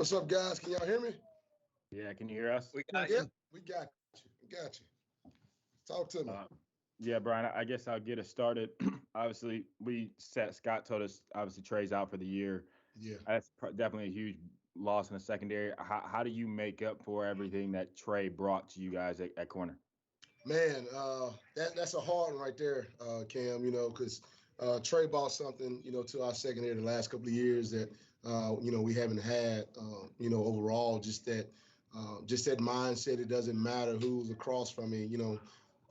What's up, guys? Can y'all hear me? Yeah, can you hear us? We got Yep, we got you. We got you. Talk to me. Yeah, Brian, I guess I'll get us started. Obviously, Scott told us, obviously, Trey's out for the year. Yeah. That's definitely a huge loss in the secondary. How do you make up for everything that Trey brought to you guys at corner? Man, that's a hard one right there, Cam, because Trey brought something, to our secondary the last couple of years that, we haven't had, overall, just that mindset. It doesn't matter who's across from me,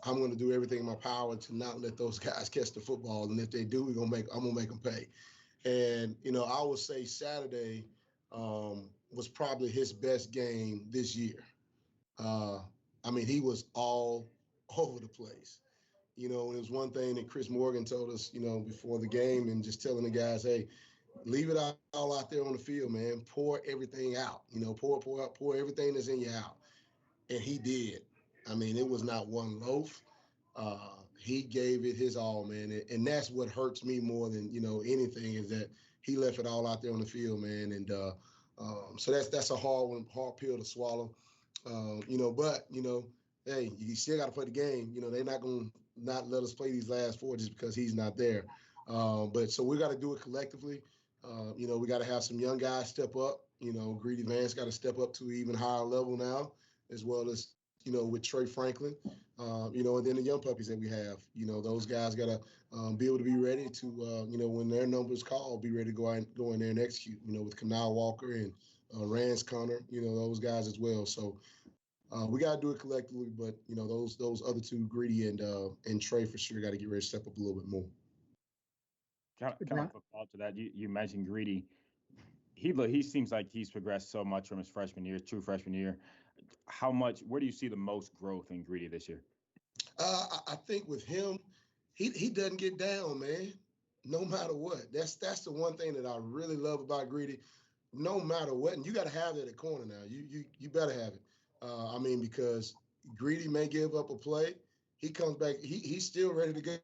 I'm going to do everything in my power to not let those guys catch the football. And if they do, I'm going to make them pay. And, I would say Saturday was probably his best game this year. He was all over the place. And it was one thing that Chris Morgan told us, before the game, and just telling the guys, hey, leave it all out there on the field, man. Pour everything out, pour everything that's in you out. And he did. It was not one loaf. He gave it his all, man. And that's what hurts me more than, anything, is that he left it all out there on the field, man. And so that's a hard pill to swallow. But hey, you still got to play the game. They're not going to not let us play these last four just because he's not there. But so we got to do it collectively. We got to have some young guys step up. Greedy Vance got to step up to an even higher level now, as well as, with Trey Franklin, and then the young puppies that we have. Those guys got to be able to be ready to, when their number's called, be ready to go in there and execute, with Kanal Walker and Rance Connor, those guys as well. So we got to do it collectively, but, those other two, Greedy and Trey, for sure, got to get ready to step up a little bit more. Kind of football to that. You mentioned Greedy. He seems like he's progressed so much from his true freshman year. Where do you see the most growth in Greedy this year? I think with him, he doesn't get down, man, no matter what. That's the one thing that I really love about Greedy, no matter what. And you got to have that at corner now. You better have it. Because Greedy may give up a play. He comes back. He's still ready to go.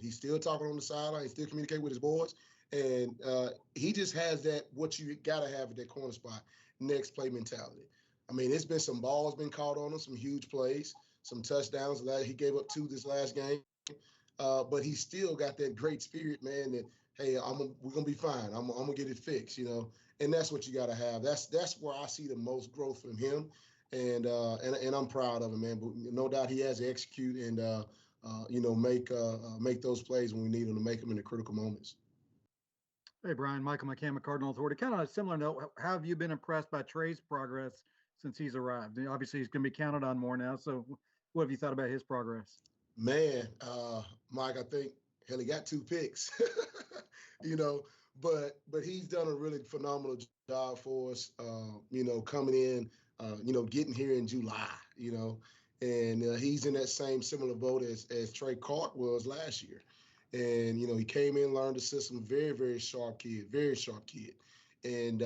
He's still talking on the sideline. He's still communicating with his boys. And he just has that, what you got to have at that corner spot, next play mentality. It's been some balls been caught on him, some huge plays, some touchdowns. He gave up 2 this last game. But he still got that great spirit, man, that, hey, we're going to be fine. I'm going to get it fixed, And that's what you got to have. That's where I see the most growth from him. And I'm proud of him, man. But no doubt he has to execute and, make those plays when we need him to make them in the critical moments. Hey, Brian, Michael McCammon, Cardinal Authority. Kind of a similar note, how have you been impressed by Trey's progress since he's arrived? Obviously, he's going to be counted on more now. So what have you thought about his progress? Man, Mike, I think, hell, he got 2 picks, but he's done a really phenomenal job for us, coming in, getting here in July, and he's in that similar boat as Trey Clark was last year. And, he came in, learned the system, very, very sharp kid. And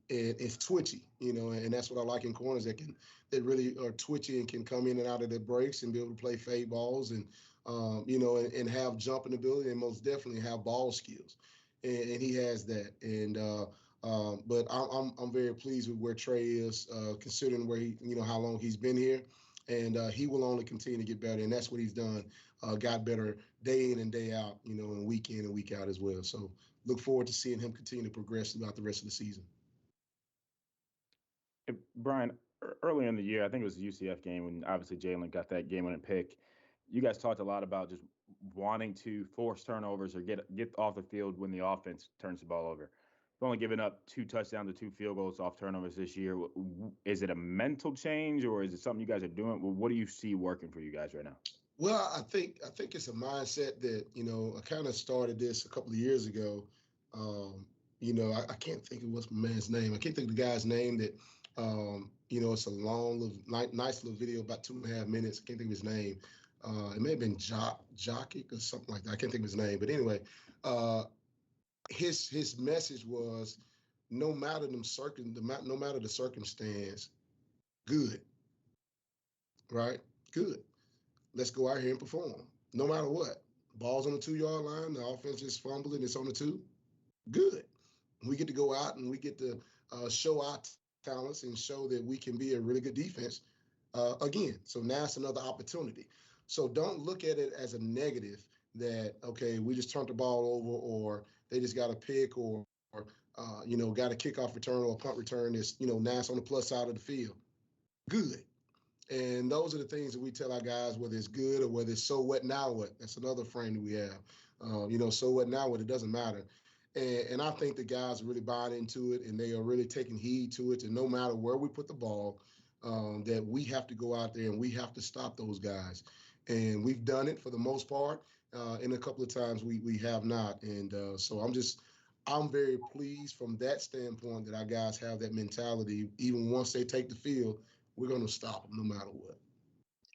it's twitchy, and that's what I like in corners that really are twitchy and can come in and out of their breaks and be able to play fade balls and, and have jumping ability and most definitely have ball skills. And he has that. And, but I'm very pleased with where Trey is, considering where how long he's been here. And he will only continue to get better, and that's what he's done. Got better day in and day out, and week in and week out as well. So look forward to seeing him continue to progress throughout the rest of the season. Brian, early in the year, I think it was the UCF game when obviously Jalen got that game-winning pick. You guys talked a lot about just wanting to force turnovers or get off the field when the offense turns the ball over. We've only given up 2 touchdowns to 2 field goals off turnovers this year. Is it a mental change, or is it something you guys are doing? Well, what do you see working for you guys right now? Well, I think it's a mindset that, I kind of started this a couple of years ago. I can't think of what's my man's name. I can't think of the guy's name that, it's a long, nice little video, about 2.5 minutes. I can't think of his name. It may have been Jockey or something like that. I can't think of his name. But anyway, his message was, no matter the circumstance, good, right? Good. Let's go out here and perform, no matter what. Ball's on the 2-yard line. The offense is fumbling. It's on the 2. Good. We get to go out and we get to show our talents and show that we can be a really good defense again. So now it's another opportunity. So don't look at it as a negative that, okay, we just turned the ball over or they just got a pick or got a kickoff return or a punt return. It's, now it's on the plus side of the field. Good. And those are the things that we tell our guys, whether it's good or whether it's so what, now what. That's another frame that we have. So what, now what, it doesn't matter. And I think the guys are really buying into it, and they are really taking heed to it. And no matter where we put the ball, that we have to go out there and we have to stop those guys. And we've done it for the most part. And a couple of times we have not. And so I'm very pleased from that standpoint that our guys have that mentality. Even once they take the field, we're going to stop them no matter what.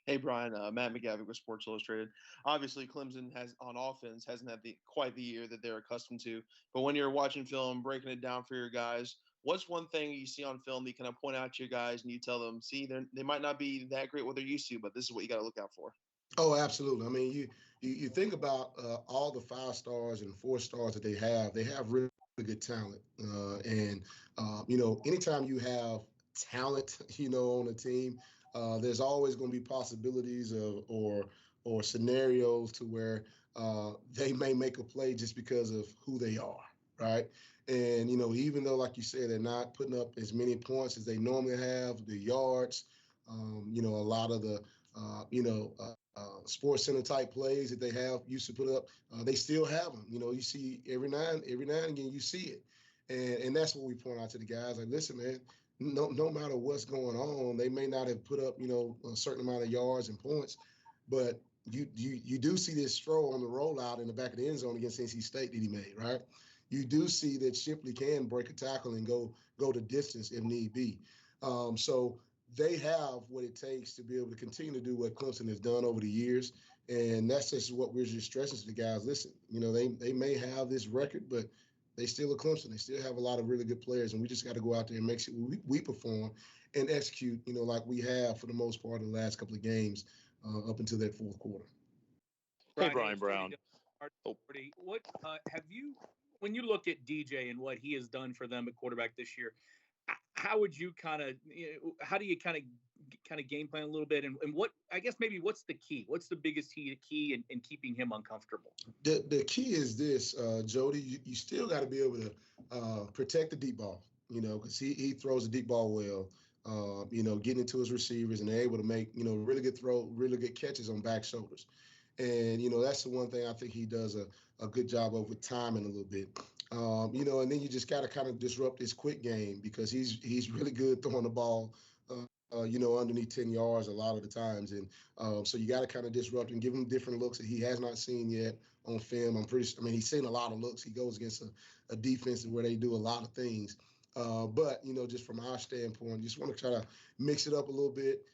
Hey, Bryan, Matt McGavick with Sports Illustrated. Obviously, Clemson on offense hasn't had quite the year that they're accustomed to. But when you're watching film, breaking it down for your guys, what's one thing you see on film that you kind of point out to your guys and you tell them, see, they might not be that great what they're used to, but this is what you got to look out for? Oh, absolutely. I mean, you think about all the 5 stars and 4 stars that they have really good talent. Anytime you have talent, on a team, there's always going to be possibilities or scenarios to where they may make a play just because of who they are, right? And, even though, like you said, they're not putting up as many points as they normally have, the yards, a lot of the, Sports Center type plays that they have used to put up, they still have them. You see every now and again, you see it. And that's what we point out to the guys. Like, listen, man, no matter what's going on, they may not have put up, a certain amount of yards and points, but you do see this throw on the rollout in the back of the end zone against NC State that he made, right? You do see that Shipley can break a tackle and go the distance if need be. So they have what it takes to be able to continue to do what Clemson has done over the years, and that's just what we're just stressing to the guys. Listen, they may have this record, but they still are Clemson. They still have a lot of really good players, and we just got to go out there and make sure we perform and execute, like we have for the most part in the last couple of games up until that fourth quarter. Hey, Bryan Brown. What have you, when you look at DJ and what he has done for them at quarterback this year, how would you how do you kind of game plan a little bit? And what, I guess maybe what's the key? What's the biggest key in keeping him uncomfortable? The key is this, Jody, you still got to be able to protect the deep ball, because he throws the deep ball well, getting into his receivers and they're able to make, really good really good catches on back shoulders. And, that's the one thing I think he does a good job of with timing a little bit. And then you just got to kind of disrupt his quick game because he's really good throwing the ball, underneath 10 yards a lot of the times. And so you got to kind of disrupt and give him different looks that he has not seen yet on film. He's seen a lot of looks. He goes against a defense where they do a lot of things. But, just from our standpoint, just want to try to mix it up a little bit,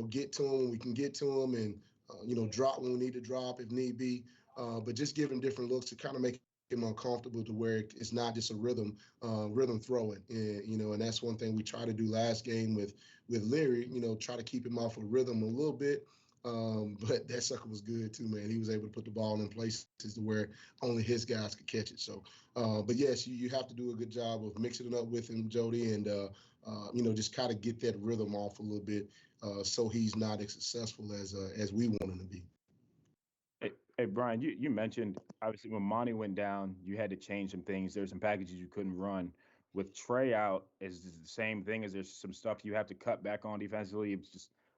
get to him when we can get to him and, drop when we need to drop if need be. But just give him different looks to kind of make him uncomfortable to where it's not just a rhythm throwing. And, and that's one thing we tried to do last game with Leary, try to keep him off of rhythm a little bit. But that sucker was good too, man. He was able to put the ball in places to where only his guys could catch it. So, but yes, you have to do a good job of mixing it up with him, Jody, and, just kind of get that rhythm off a little bit so he's not as successful as we want him to be. Hey, Bryan, you mentioned, obviously, when Monty went down, you had to change some things. There's some packages you couldn't run. With Trey out, is the same thing? Is there some stuff you have to cut back on defensively,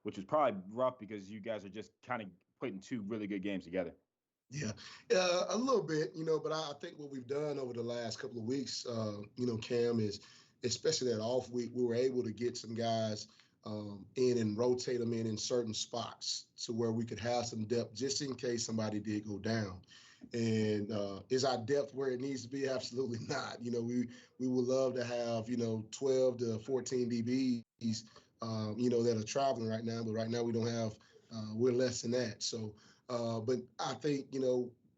which is probably rough because you guys are just kind of putting 2 really good games together? Yeah, a little bit, but I think what we've done over the last couple of weeks, Cam, is especially that off week, we were able to get some guys in and rotate them in certain spots to where we could have some depth just in case somebody did go down. And is our depth where it needs to be? Absolutely not. We would love to have, 12 to 14 DBs, that are traveling right now. But right now we don't have, we're less than that. So, but I think, we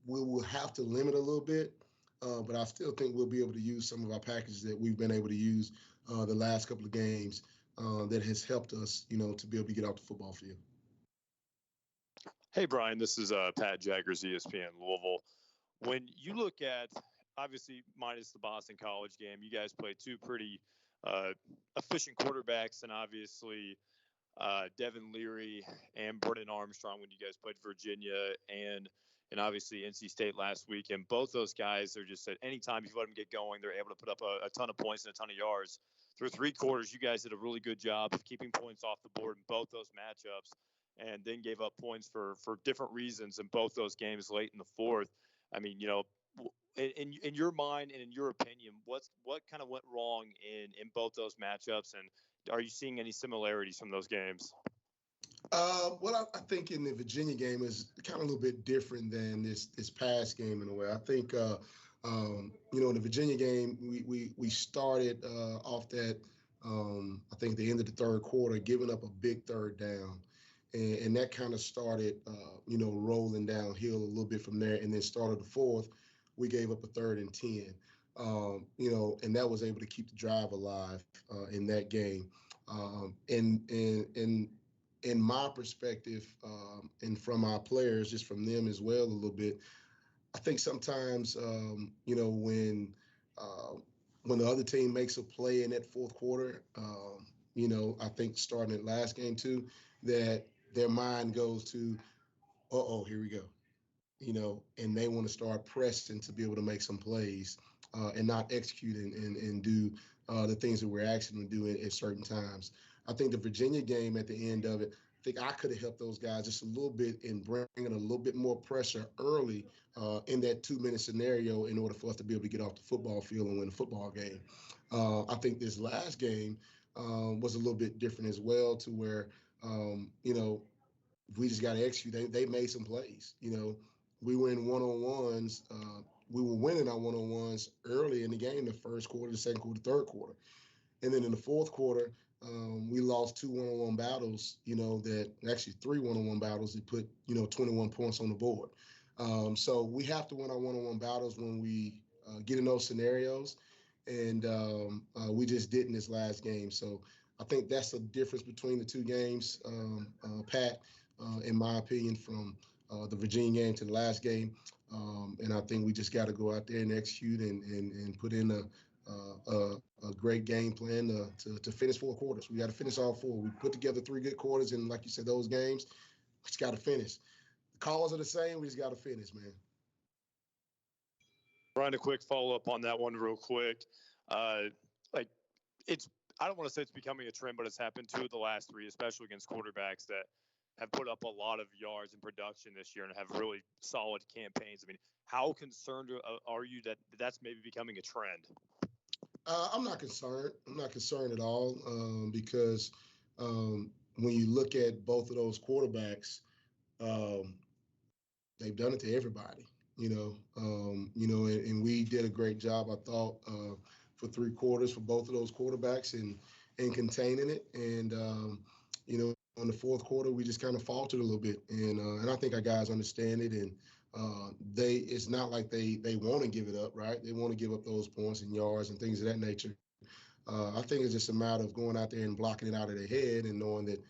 will have to limit a little bit. But I still think we'll be able to use some of our packages that we've been able to use the last couple of games. That has helped us, to be able to get out the football field. Hey, Bryan, this is Pat Jaggers, ESPN Louisville. When you look at, obviously, minus the Boston College game, you guys played 2 pretty efficient quarterbacks, and obviously Devin Leary and Brennan Armstrong when you guys played Virginia, and obviously NC State last week. And both those guys are just at any time you let them get going, they're able to put up a ton of points and a ton of yards. Through 3 quarters, you guys did a really good job of keeping points off the board in both those matchups, and then gave up points for different reasons in both those games late in the fourth. I mean, in your mind and in your opinion, what kind of went wrong in both those matchups, and are you seeing any similarities from those games? Well, I think in the Virginia game is kind of a little bit different than this past game in a way. I think in the Virginia game we started off that I think the end of the third quarter giving up a big third down, and that kind of started rolling downhill a little bit from there, and then started the fourth. We gave up a 3rd and 10. And that was able to keep the drive alive in that game. In my perspective, and from our players, just from them as well a little bit, I think sometimes, when the other team makes a play in that fourth quarter, I think starting at last game too, that their mind goes to, here we go. And they want to start pressing to be able to make some plays and not execute and do the things that we're asking them to do at certain times. I think the Virginia game at the end of it, I think I could have helped those guys just a little bit in bringing a little bit more pressure early in that 2-minute scenario in order for us to be able to get off the football field and win a football game. I think this last game was a little bit different as well, to where, we just got to execute. They made some plays. We were in one-on-ones. We were winning our one-on-ones early in the game, the first quarter, the second quarter, third quarter. And then in the fourth quarter, we lost 2 one-on-one battles, that actually 3 one-on-one battles that put, 21 points on the board. So we have to win our one-on-one battles when we get in those scenarios. And we just didn't this last game. So I think that's the difference between the 2 games, Pat, in my opinion, from the Virginia game to the last game. And I think we just got to go out there and execute and put in a great game plan to finish 4 quarters. We got to finish all 4. We put together 3 good quarters, and like you said, those games, we just got to finish. The calls are the same. We just got to finish, man. Bryan, a quick follow-up on that one real quick. I don't want to say it's becoming a trend, but it's happened 2 of the last 3, especially against quarterbacks that have put up a lot of yards in production this year and have really solid campaigns. I mean, how concerned are you that that's maybe becoming a trend? I'm not concerned. I'm not concerned at all because when you look at both of those quarterbacks, they've done it to everybody, and we did a great job, I thought, for 3 quarters for both of those quarterbacks and containing it. And, in the fourth quarter, we just kind of faltered a little bit. And I think our guys understand it. And it's not like they want to give it up, right? They want to give up those points and yards and things of that nature. I think it's just a matter of going out there and blocking it out of their head and knowing that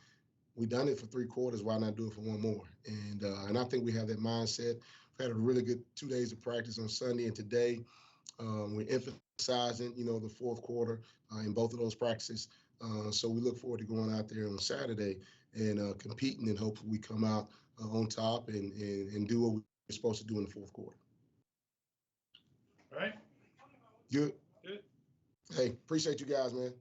we've done it for 3 quarters. Why not do it for 1 more? And I think we have that mindset. We've had a really good 2 days of practice on Sunday and today. We're emphasizing, the fourth quarter in both of those practices. So we look forward to going out there on Saturday and competing, and hopefully we come out on top and do what we're supposed to do in the fourth quarter. All right. Good. Good. Hey, appreciate you guys, man.